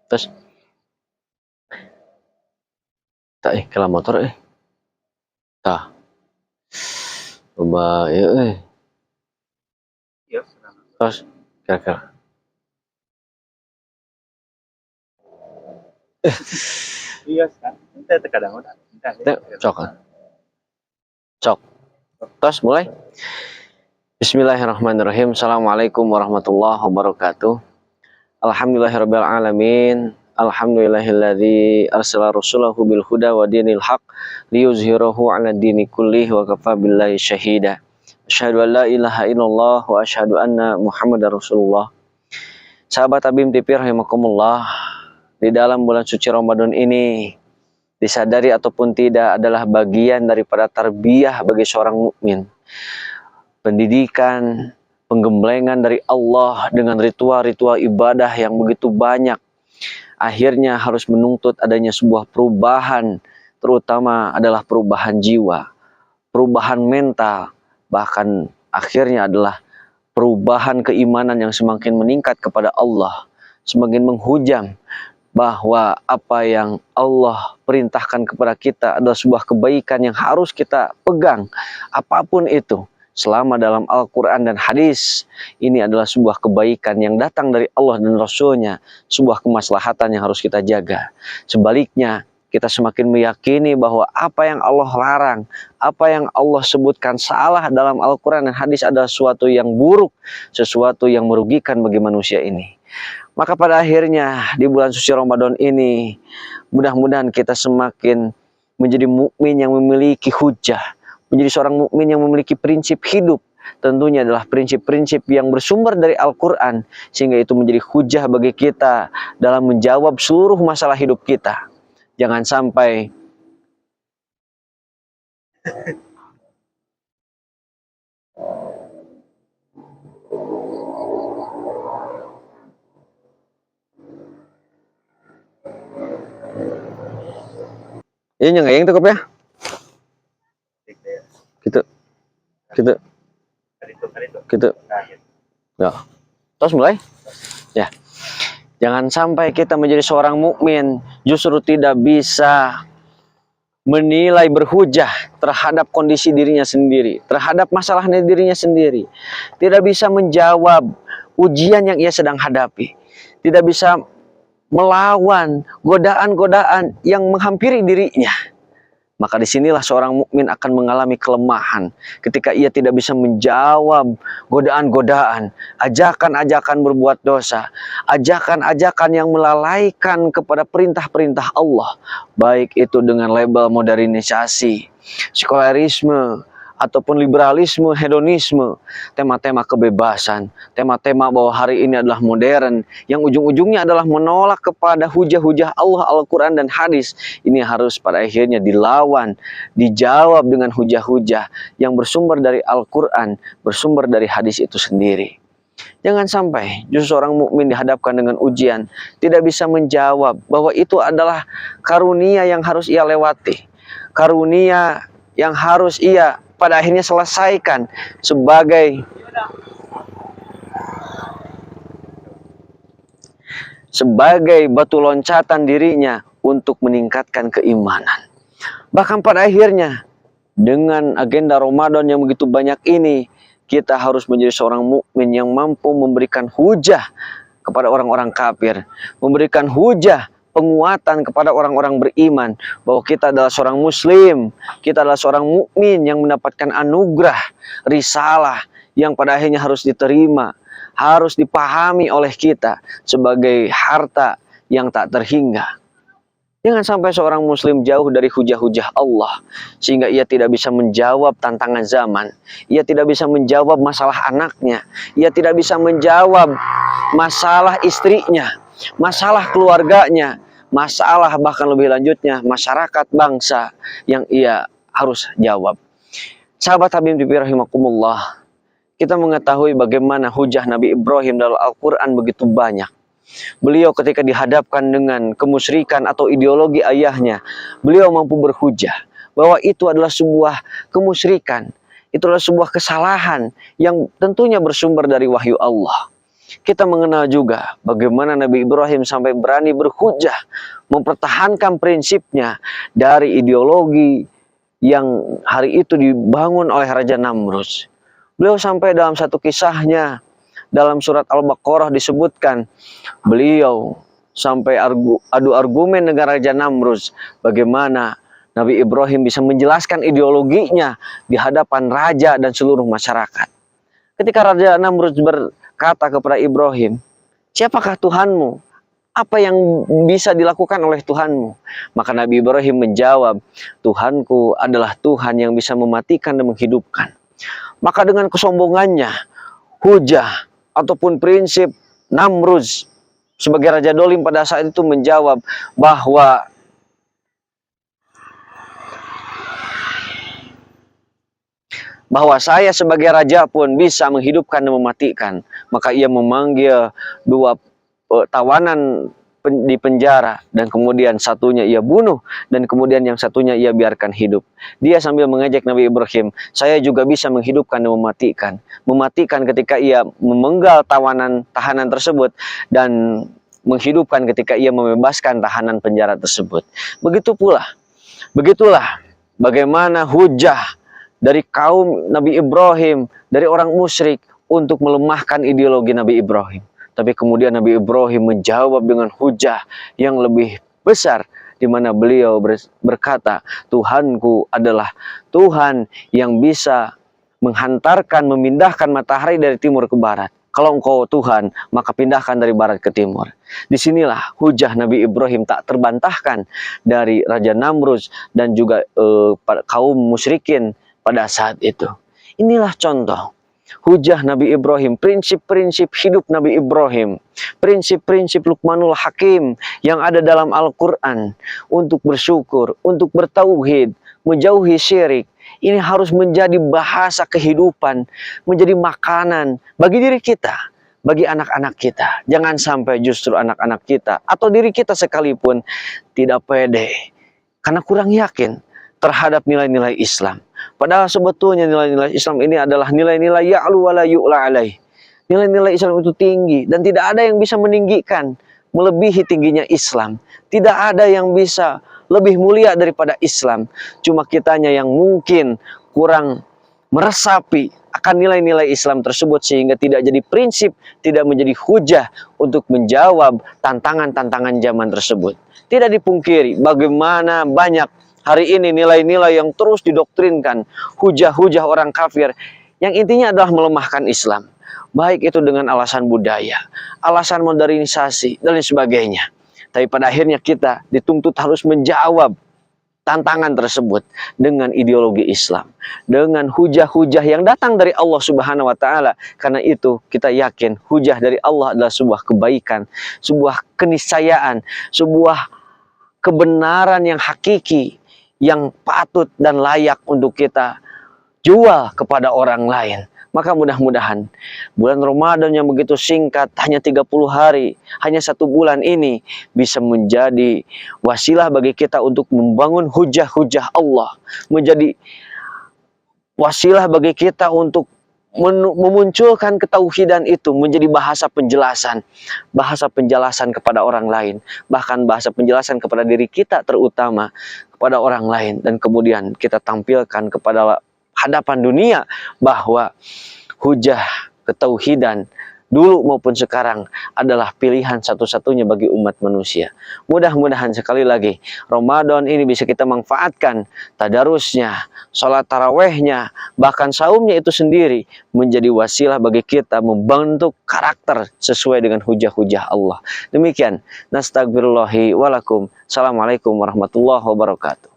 Terus tak kalau motor tah coba ya terus kira-kira iya kan kita terkadang cok terus mulai. Bismillahirrahmanirrahim. Assalamualaikum warahmatullahi wabarakatuh. Alhamdulillahirabbil alamin. Alhamdulillahilladzi arsala rasulahu bil huda wa dinil haq liyuzhirahu 'ala dini kullih wa kafa billahi syahida. Asyhadu an la ilaha illallah wa asyhadu anna Muhammadar Rasulullah. Sahabat Abim TV rahimakumullah, di dalam bulan suci Ramadan ini disadari ataupun tidak adalah bagian daripada tarbiyah bagi seorang mukmin. Pendidikan, penggemblengan dari Allah dengan ritual-ritual ibadah yang begitu banyak, akhirnya harus menuntut adanya sebuah perubahan, terutama adalah perubahan jiwa, perubahan mental, bahkan akhirnya adalah perubahan keimanan yang semakin meningkat kepada Allah, semakin menghujam bahwa apa yang Allah perintahkan kepada kita adalah sebuah kebaikan yang harus kita pegang, apapun itu. Selama dalam Al-Quran dan hadis, ini adalah sebuah kebaikan yang datang dari Allah dan Rasulnya, sebuah kemaslahatan yang harus kita jaga. Sebaliknya, kita semakin meyakini bahwa apa yang Allah larang, apa yang Allah sebutkan salah dalam Al-Quran dan hadis adalah sesuatu yang buruk, sesuatu yang merugikan bagi manusia ini. Maka pada akhirnya di bulan suci Ramadan ini, mudah-mudahan kita semakin menjadi mukmin yang memiliki hujah, menjadi seorang mukmin yang memiliki prinsip hidup, tentunya adalah prinsip-prinsip yang bersumber dari Al-Quran, sehingga itu menjadi hujah bagi kita dalam menjawab seluruh masalah hidup kita. Jangan sampai ini yang cukup ya. Gitu. Ya. Terus mulai. Ya. Jangan sampai kita menjadi seorang mukmin justru tidak bisa menilai berhujah terhadap kondisi dirinya sendiri, terhadap masalahnya dirinya sendiri. Tidak bisa menjawab ujian yang ia sedang hadapi. Tidak bisa melawan godaan-godaan yang menghampiri dirinya. Maka disinilah seorang mukmin akan mengalami kelemahan ketika ia tidak bisa menjawab godaan-godaan, ajakan-ajakan berbuat dosa, ajakan-ajakan yang melalaikan kepada perintah-perintah Allah, baik itu dengan label modernisasi, sekularisme, ataupun liberalisme, hedonisme, tema-tema kebebasan, tema-tema bahwa hari ini adalah modern, yang ujung-ujungnya adalah menolak kepada hujah-hujah Allah, Al-Quran dan hadis. Ini harus pada akhirnya dilawan, dijawab dengan hujah-hujah yang bersumber dari Al-Quran, bersumber dari hadis itu sendiri. Jangan sampai justru seorang mukmin dihadapkan dengan ujian, tidak bisa menjawab bahwa itu adalah karunia yang harus ia lewati, karunia yang harus ia pada akhirnya selesaikan sebagai batu loncatan dirinya untuk meningkatkan keimanan. Bahkan pada akhirnya dengan agenda Ramadan yang begitu banyak ini, kita harus menjadi seorang mukmin yang mampu memberikan hujah kepada orang-orang kafir, memberikan hujah penguatan kepada orang-orang beriman bahwa kita adalah seorang muslim, kita adalah seorang mukmin yang mendapatkan anugerah risalah yang pada akhirnya harus diterima, harus dipahami oleh kita sebagai harta yang tak terhingga. Jangan sampai seorang muslim jauh dari hujah-hujah Allah sehingga ia tidak bisa menjawab tantangan zaman, ia tidak bisa menjawab masalah anaknya, ia tidak bisa menjawab masalah istrinya, masalah keluarganya, masalah bahkan lebih lanjutnya masyarakat bangsa yang ia harus jawab. Sahabat Habib rahimakumullah, kita mengetahui bagaimana hujah Nabi Ibrahim dalam Al-Quran begitu banyak. Beliau ketika dihadapkan dengan kemusyrikan atau ideologi ayahnya, beliau mampu berhujah bahwa itu adalah sebuah kemusyrikan, itu adalah sebuah kesalahan yang tentunya bersumber dari wahyu Allah. kita mengenal juga bagaimana Nabi Ibrahim sampai berani berhujah, mempertahankan prinsipnya dari ideologi yang hari itu dibangun oleh Raja Namrud. Beliau sampai dalam satu kisahnya, dalam surat Al-Baqarah disebutkan, beliau sampai adu argumen dengan Raja Namrud, bagaimana Nabi Ibrahim bisa menjelaskan ideologinya di hadapan raja dan seluruh masyarakat. Ketika Raja Namrud berkata kepada Ibrahim, siapakah Tuhanmu? Apa yang bisa dilakukan oleh Tuhanmu? Maka Nabi Ibrahim menjawab, Tuhanku adalah Tuhan yang bisa mematikan dan menghidupkan. Maka dengan kesombongannya, hujah ataupun prinsip Namrud sebagai Raja Dolim pada saat itu menjawab bahwa saya sebagai raja pun bisa menghidupkan dan mematikan. Maka ia memanggil dua tawanan di penjara, dan kemudian satunya ia bunuh, dan kemudian yang satunya ia biarkan hidup. Dia sambil mengejek Nabi Ibrahim, saya juga bisa menghidupkan dan mematikan. Mematikan ketika ia memenggal tahanan tersebut, dan menghidupkan ketika ia membebaskan tahanan penjara tersebut. Begitulah bagaimana hujah dari kaum Nabi Ibrahim, dari orang musyrik untuk melemahkan ideologi Nabi Ibrahim. Tapi kemudian Nabi Ibrahim menjawab dengan hujah yang lebih besar, di mana beliau berkata, Tuhanku adalah Tuhan yang bisa menghantarkan, memindahkan matahari dari timur ke barat. Kalau engkau Tuhan, maka pindahkan dari barat ke timur. Disinilah hujah Nabi Ibrahim tak terbantahkan dari Raja Namrud dan juga kaum musyrikin pada saat itu. Inilah contoh hujah Nabi Ibrahim, prinsip-prinsip hidup Nabi Ibrahim, prinsip-prinsip Luqmanul Hakim yang ada dalam Al-Quran untuk bersyukur, untuk bertauhid, menjauhi syirik. Ini harus menjadi bahasa kehidupan, menjadi makanan bagi diri kita, bagi anak-anak kita. Jangan sampai justru anak-anak kita atau diri kita sekalipun tidak pede karena kurang yakin terhadap nilai-nilai Islam. Padahal sebetulnya nilai-nilai Islam ini adalah nilai-nilai ya'lu wa la yu'la alaih. Nilai-nilai Islam itu tinggi dan tidak ada yang bisa meninggikan, melebihi tingginya Islam. Tidak ada yang bisa lebih mulia daripada Islam. Cuma kitanya yang mungkin kurang meresapi akan nilai-nilai Islam tersebut sehingga tidak jadi prinsip, tidak menjadi hujah untuk menjawab tantangan-tantangan zaman tersebut. Tidak dipungkiri bagaimana banyak hari ini nilai-nilai yang terus didoktrinkan, hujah-hujah orang kafir yang intinya adalah melemahkan Islam. Baik itu dengan alasan budaya, alasan modernisasi, dan lain sebagainya. Tapi pada akhirnya kita dituntut harus menjawab tantangan tersebut dengan ideologi Islam, dengan hujah-hujah yang datang dari Allah Subhanahu wa Ta'ala. Karena itu kita yakin hujah dari Allah adalah sebuah kebaikan, sebuah keniscayaan, sebuah kebenaran yang hakiki, yang patut dan layak untuk kita jual kepada orang lain. Maka mudah-mudahan bulan Ramadan yang begitu singkat, hanya 30 hari, hanya 1 bulan ini bisa menjadi wasilah bagi kita untuk membangun hujah-hujah Allah, menjadi wasilah bagi kita untuk memunculkan ketauhidan itu menjadi bahasa penjelasan kepada orang lain, bahkan bahasa penjelasan kepada diri kita terutama, kepada orang lain, dan kemudian kita tampilkan kepada hadapan dunia bahwa hujah ketauhidan dulu maupun sekarang adalah pilihan satu-satunya bagi umat manusia. Mudah-mudahan sekali lagi Ramadan ini bisa kita manfaatkan, tadarusnya, sholat tarawehnya, bahkan saumnya itu sendiri menjadi wasilah bagi kita membentuk karakter sesuai dengan hujah-hujah Allah. Demikian, nastagfirullahi walakum. Assalamualaikum warahmatullahi wabarakatuh.